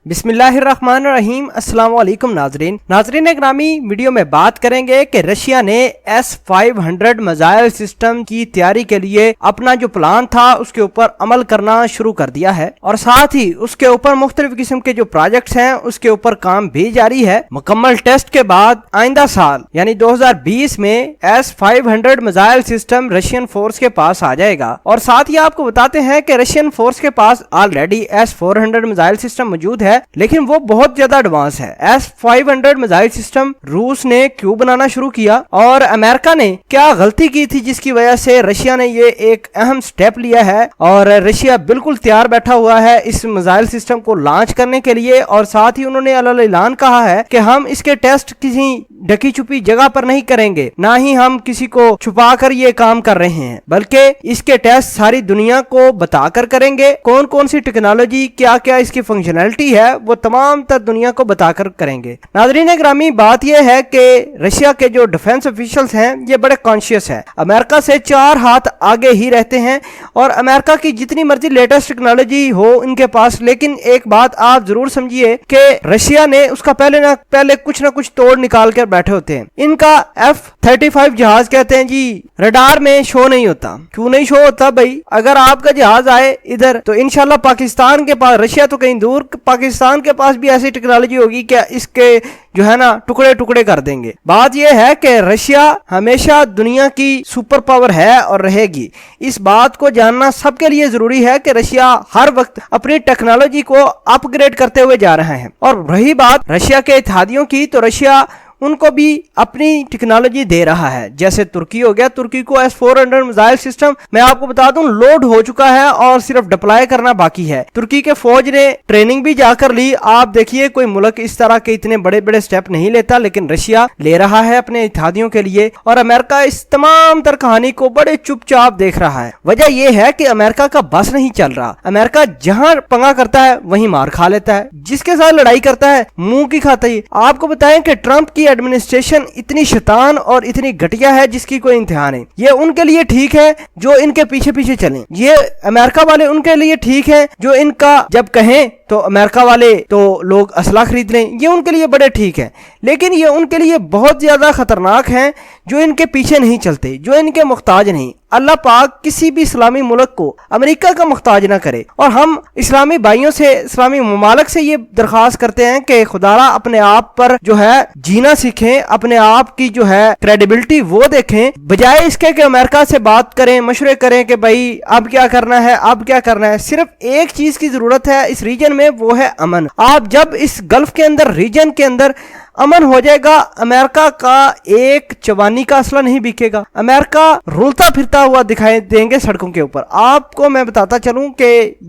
बिस्मिल्लाहिर्रहमानिर्रहीम। अस्सलाम वालेकुम नाजरीन ग्रामी, वीडियो में बात करेंगे कि रशिया ने S-500 मिसाइल सिस्टम की तैयारी के लिए अपना जो प्लान था उसके ऊपर अमल करना शुरू कर दिया है और साथ ही उसके ऊपर मुख्तलिफ किस्म के जो प्रोजेक्ट्स हैं उसके ऊपर काम भी जारी है। मुकम्मल टेस्ट के बाद आइंदा साल यानी 2020 में S-500 missile system Russian force के पास आ जाएगा। और साथ ही आपको बताते हैं कि रशियन फोर्स के पास ऑलरेडी S-400 मिसाइल सिस्टम मौजूद है, लेकिन वो बहुत ज्यादा एडवांस है। S-500 मिसाइल सिस्टम रूस ने क्यों बनाना शुरू किया और अमेरिका ने क्या गलती की थी जिसकी वजह से रशिया ने ये एक अहम स्टेप लिया है और रशिया बिल्कुल तैयार बैठा हुआ है इस मिसाइल सिस्टम को लॉन्च करने के लिए। और साथ ही उन्होंने ऐलान कहा है कि हम इसके टेस्ट किसी ढकी छुपी जगह पर नहीं करेंगे, ना ही हम किसी को छुपा कर ये काम कर रहे हैं, बल्कि इसके टेस्ट सारी दुनिया को बताकर करेंगे। कौन कौन सी टेक्नोलॉजी, क्या क्या इसकी फंक्शनैलिटी है, वो तमाम तर दुनिया को बताकर करेंगे। नाज़रीन ग्रामी, बात यह है कि रशिया के जो डिफेंस ऑफिशियल्स हैं ये बड़े कॉन्शियस हैं, अमेरिका से 4 हाथ आगे ही रहते हैं और अमेरिका की जितनी मर्जी लेटेस्ट टेक्नोलॉजी हो इनके पास, लेकिन एक बात आप जरूर समझिए कि रशिया ने उसका पहले कुछ ना कुछ तोड़ निकाल कर बैठे होते हैं। इनका F-35 जहाज कहते हैं जी रडार में शो नहीं होता। क्यों नहीं शो होता भाई? अगर आपका जहाज आए इधर तो इंशाल्लाह पाकिस्तान के पास, रशिया तो कहीं दूर, पाकिस्तान के पास भी ऐसी टेक्नोलॉजी होगी क्या इसके जो है ना टुकड़े टुकड़े कर देंगे। बात यह है कि रशिया हमेशा दुनिया की सुपर पावर है और रहेगी। इस बात को जानना सबके लिए जरूरी है कि रशिया हर वक्त अपनी टेक्नोलॉजी को अपग्रेड करते हुए जा रहा है। और रही बात रशिया के इत्तेहादियों की, तो रशिया उनको भी अपनी टेक्नोलॉजी दे रहा है। जैसे तुर्की हो गया, तुर्की को S-400 मिसाइल सिस्टम मैं आपको बता दूं लोड हो चुका है और सिर्फ डिप्लॉय करना बाकी है। तुर्की के फौज ने ट्रेनिंग भी जाकर ली। आप देखिए कोई मुल्क इस तरह के इतने बड़े बड़े स्टेप नहीं लेता, लेकिन रशिया ले रहा है अपने इत्तेहादियों के लिए और अमेरिका इस तमाम तर कहानी को बड़े चुपचाप देख रहा है। वजह यह है कि अमेरिका का बस नहीं चल रहा। अमेरिका जहां पंगा करता है वहीं मार खा लेता है, जिसके साथ लड़ाई करता है मुंह की खाता है। आपको बताएं कि ट्रंप की एडमिनिस्ट्रेशन इतनी शैतान और इतनी घटिया है जिसकी कोई इंतहा नहीं। ये उनके लिए ठीक है जो इनके पीछे पीछे चलें, ये अमेरिका वाले उनके लिए ठीक है जो इनका जब कहें तो अमेरिका वाले तो लोग असला खरीद लें, ये उनके लिए बड़े ठीक है। लेकिन ये उनके लिए बहुत ज्यादा खतरनाक हैं जो इनके पीछे नहीं चलते, जो इनके मुख्ताज नहीं। अल्लाह पाक किसी भी इस्लामी मुल्क को अमेरिका का मुख्ताज ना करे। और हम इस्लामी भाइयों से, इस्लामी ममालिक से ये दरख्वास्त करते हैं कि खुदारा अपने आप पर जो है जीना सीखें, अपने आप की जो है क्रेडिबिलिटी वो देखें, बजाय इसके कि अमेरिका से बात करें, मशवरे करें कि भाई अब क्या करना है, अब क्या करना है। सिर्फ एक चीज की जरूरत है इस रीजन में, वो है अमन। आप जब इस गल्फ के अंदर, रीजन के अंदर अमन हो जाएगा, अमेरिका का एक चवानी का असला नहीं बिकेगा। अमेरिका रुलता फिरता हुआ दिखाई देंगे सड़कों के ऊपर। आपको मैं बताता चलूं कि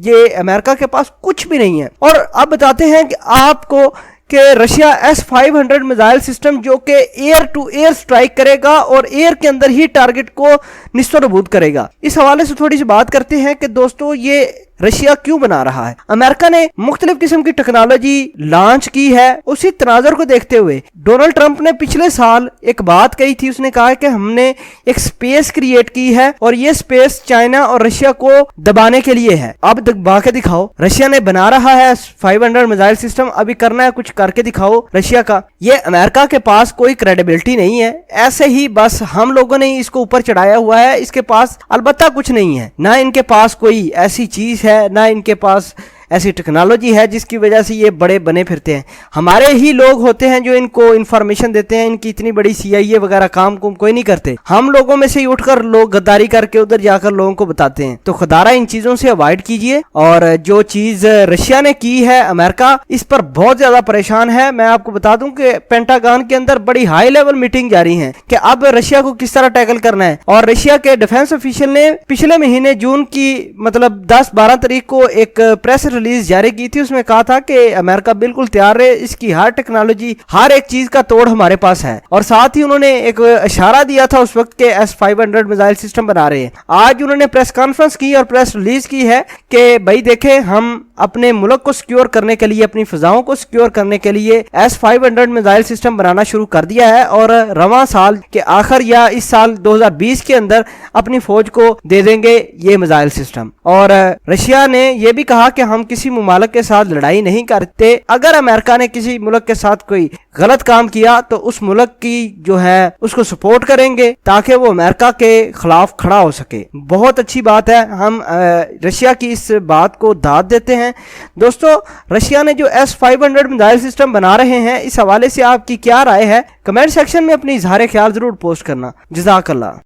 ये अमेरिका के पास कुछ भी नहीं है। और अब बताते हैं कि आपको कि रशिया S-500 मिसाइल सिस्टम जो कि एयर टू एयर स्ट्राइक करेगा और एयर के अंदर ही टारगेट को निस्तर-ओ-नबूद करेगा। इस हवाले से थोड़ी सी बात करते हैं कि दोस्तों ये रशिया क्यों बना रहा है। अमेरिका ने मुख्तलिफ किस्म की टेक्नोलॉजी लॉन्च की है। उसी तनाजुर को देखते हुए डोनाल्ड ट्रंप ने पिछले साल एक बात कही थी, उसने कहा कि हमने एक स्पेस क्रिएट की है और ये स्पेस चाइना और रशिया को दबाने के लिए है। अब दबा के दिखाओ। रशिया ने बना रहा है S-500 मिसाइल सिस्टम, अभी करना है कुछ करके दिखाओ रशिया का। ये अमेरिका के पास कोई क्रेडिबिलिटी नहीं है, ऐसे ही बस हम लोगों ने इसको ऊपर चढ़ाया हुआ है। इसके पास अलबत्ता कुछ नहीं है, ना इनके पास कोई ऐसी चीज है, ना इनके पास ऐसी टेक्नोलॉजी है जिसकी वजह से ये बड़े बने फिरते हैं। हमारे ही लोग होते हैं जो इनको इंफॉर्मेशन देते हैं। इनकी इतनी बड़ी CIA वगैरह काम को कोई नहीं करते। हम लोगों में से ही उठकर लोग गद्दारी करके उधर जाकर लोगों को बताते हैं। तो खुदारा इन चीजों से अवॉइड कीजिए। और जो चीज रशिया ने की है, अमेरिका इस पर बहुत ज्यादा परेशान है। मैं आपको बता दूं कि पेंटागन के अंदर बड़ी हाई लेवल मीटिंग जारी है कि अब रशिया को किस तरह टैकल करना है। और रशिया के डिफेंस ऑफिशियल ने पिछले महीने जून की मतलब 10-12 तारीख को एक प्रेस रिलीज जारी की थी। उसमें कहा था कि अमेरिका बिल्कुल तैयार है, इसकी हर टेक्नोलॉजी, हर एक चीज का तोड़ हमारे पास है। और साथ ही उन्होंने एक इशारा दिया था उस वक्त के S-500 मिसाइल सिस्टम बना रहे हैं। आज उन्होंने प्रेस कॉन्फ्रेंस की और प्रेस रिलीज की है कि भाई देखें, हम अपने मुल्क को सिक्योर करने के लिए, अपनी फिजाओं को सिक्योर करने के लिए S-500 मिसाइल सिस्टम बनाना शुरू कर दिया है और रवां साल के आखिर या इस साल 2020 के अंदर अपनी फौज को दे देंगे ये मिसाइल सिस्टम। और रशिया ने यह भी कहा कि हम किसी मुमालिक के साथ लड़ाई नहीं करते। अगर अमेरिका ने किसी मुल्क के साथ कोई गलत काम किया तो उस मुल्क की जो है उसको सपोर्ट करेंगे ताकि वो अमेरिका के खिलाफ खड़ा हो सके। बहुत अच्छी बात है, हम रशिया की इस बात को दाद देते हैं। दोस्तों, रशिया ने जो S-500 मिसाइल सिस्टम बना रहे हैं, इस हवाले से आपकी क्या राय है? कमेंट सेक्शन में अपनी इजहार ख्याल जरूर पोस्ट करना। जज़ाकल्लाह।